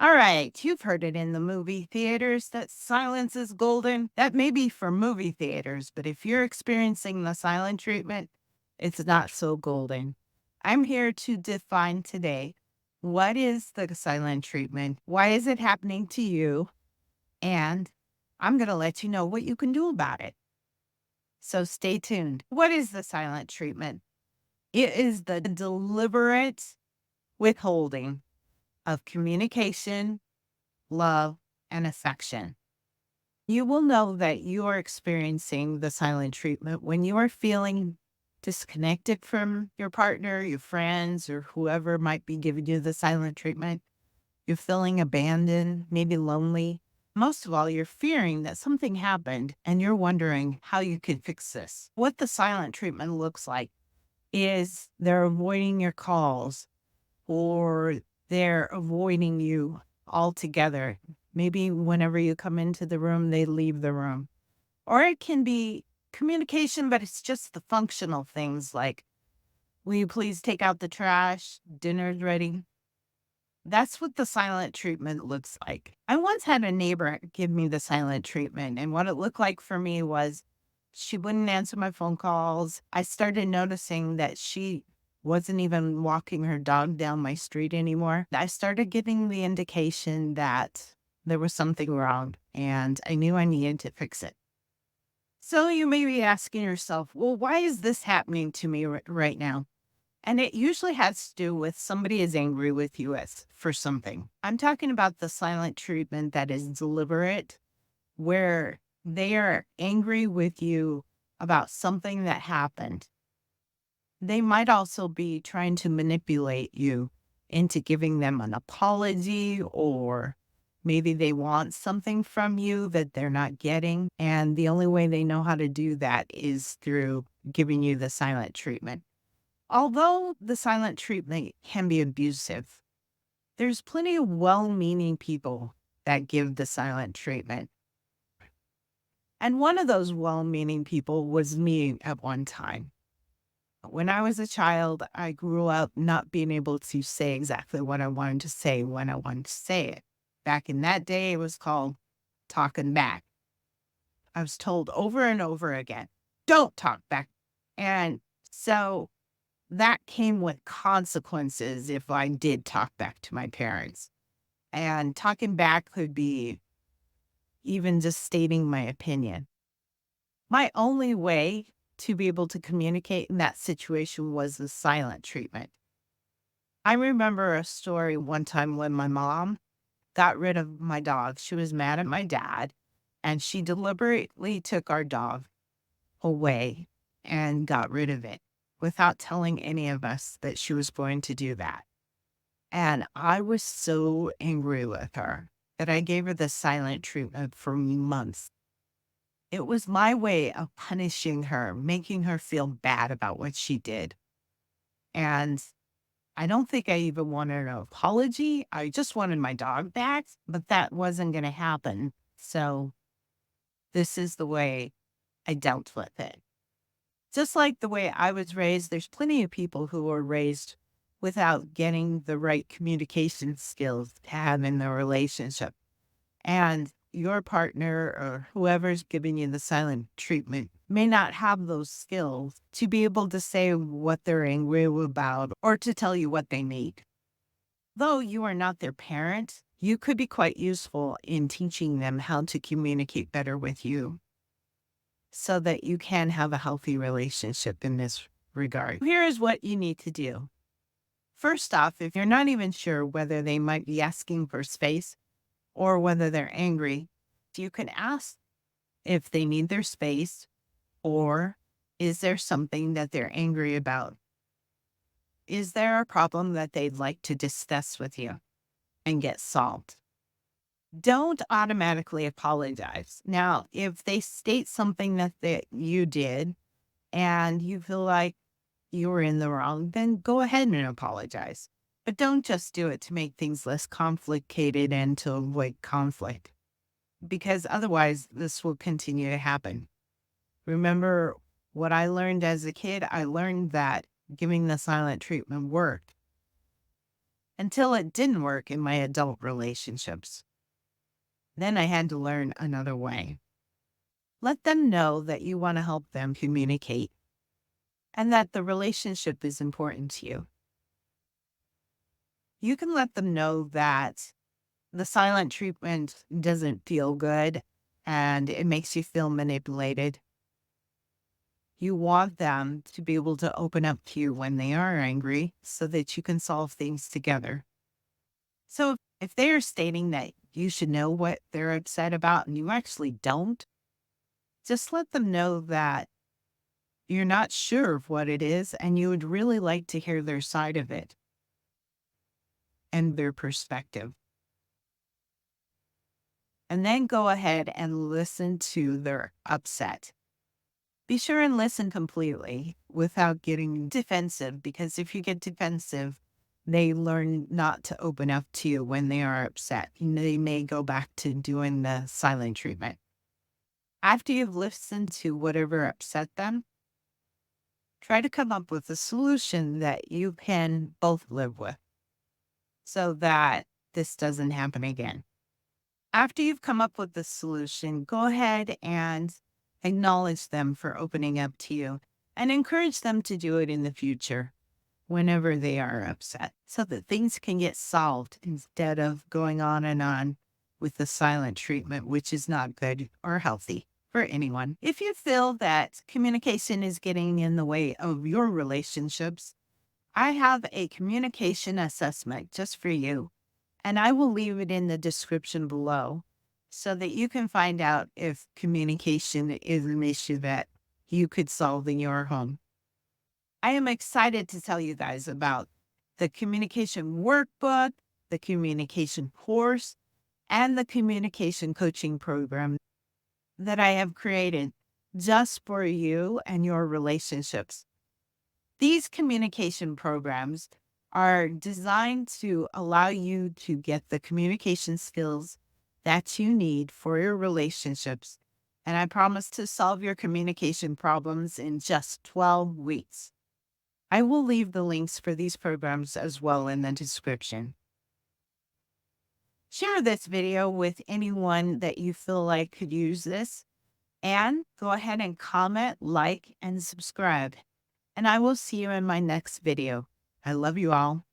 All right, you've heard it in the movie theaters that silence is golden. That may be for movie theaters, but if you're experiencing the silent treatment, it's not so golden. I'm here to define today what is the silent treatment? Why is it happening to you? And I'm going to let you know what you can do about it. So stay tuned. What is the silent treatment? It is the deliberate withholding of communication, love, and affection. You will know that you are experiencing the silent treatment when you are feeling disconnected from your partner, your friends, or whoever might be giving you the silent treatment. You're feeling abandoned, maybe lonely. Most of all, you're fearing that something happened and you're wondering how you could fix this. What the silent treatment looks like is they're avoiding your calls or they're avoiding you altogether. Maybe whenever you come into the room, they leave the room. Or it can be communication, but it's just the functional things like, will you please take out the trash? Dinner's ready. That's what the silent treatment looks like. I once had a neighbor give me the silent treatment, and what it looked like for me was she wouldn't answer my phone calls. I started noticing that she wasn't even walking her dog down my street anymore. I started getting the indication that there was something wrong, and I knew I needed to fix it. So you may be asking yourself, well, why is this happening to me right now? And it usually has to do with somebody is angry with you as for something. I'm talking about the silent treatment that is deliberate, where they are angry with you about something that happened. They might also be trying to manipulate you into giving them an apology, or maybe they want something from you that they're not getting. And the only way they know how to do that is through giving you the silent treatment. Although the silent treatment can be abusive, there's plenty of well-meaning people that give the silent treatment. And one of those well-meaning people was me at one time. When I was a child, I grew up not being able to say exactly what I wanted to say when I wanted to say it. Back in that day, it was called talking back. I was told over and over again, don't talk back. And so that came with consequences if I did talk back to my parents. And talking back could be even just stating my opinion. My only way to be able to communicate in that situation was the silent treatment. I remember a story one time when my mom got rid of my dog. She was mad at my dad, and she deliberately took our dog away and got rid of it without telling any of us that she was going to do that. And I was so angry with her that I gave her the silent treatment for months. It was my way of punishing her, making her feel bad about what she did. And I don't think I even wanted an apology. I just wanted my dog back, but that wasn't going to happen. So this is the way I dealt with it. Just like the way I was raised, there's plenty of people who were raised without getting the right communication skills to have in their relationship. And your partner or whoever's giving you the silent treatment may not have those skills to be able to say what they're angry about or to tell you what they need. Though you are not their parent, you could be quite useful in teaching them how to communicate better with you so that you can have a healthy relationship in this regard. Here is what you need to do. First off, if you're not even sure whether they might be asking for space or whether they're angry, you can ask if they need their space or is there something that they're angry about? Is there a problem that they'd like to discuss with you and get solved? Don't automatically apologize. Now, if they state something that you did and you feel like you were in the wrong, then go ahead and apologize. But don't just do it to make things less complicated and to avoid conflict, because otherwise this will continue to happen. Remember what I learned as a kid? I learned that giving the silent treatment worked. until it didn't work in my adult relationships. Then I had to learn another way. Let them know that you want to help them communicate and that the relationship is important to you. You can let them know that the silent treatment doesn't feel good and it makes you feel manipulated. You want them to be able to open up to you when they are angry so that you can solve things together. So if they are stating that you should know what they're upset about and you actually don't, just let them know that you're not sure of what it is and you would really like to hear their side of it and their perspective. And then go ahead and listen to their upset. Be sure and listen completely without getting defensive, because if you get defensive, they learn not to open up to you when they are upset. They may go back to doing the silent treatment. After you've listened to whatever upset them, try to come up with a solution that you can both live with so that this doesn't happen again. After you've come up with the solution, go ahead and acknowledge them for opening up to you and encourage them to do it in the future whenever they are upset so that things can get solved instead of going on with the silent treatment, which is not good or healthy for anyone. If you feel that communication is getting in the way of your relationships, I have a communication assessment just for you, and I will leave it in the description below so that you can find out if communication is an issue that you could solve in your home. I am excited to tell you guys about the communication workbook, the communication course, and the communication coaching program that I have created just for you and your relationships. These communication programs are designed to allow you to get the communication skills that you need for your relationships. And I promise to solve your communication problems in just 12 weeks. I will leave the links for these programs as well in the description. Share this video with anyone that you feel like could use this. And go ahead and comment, like, and subscribe. And I will see you in my next video. I love you all.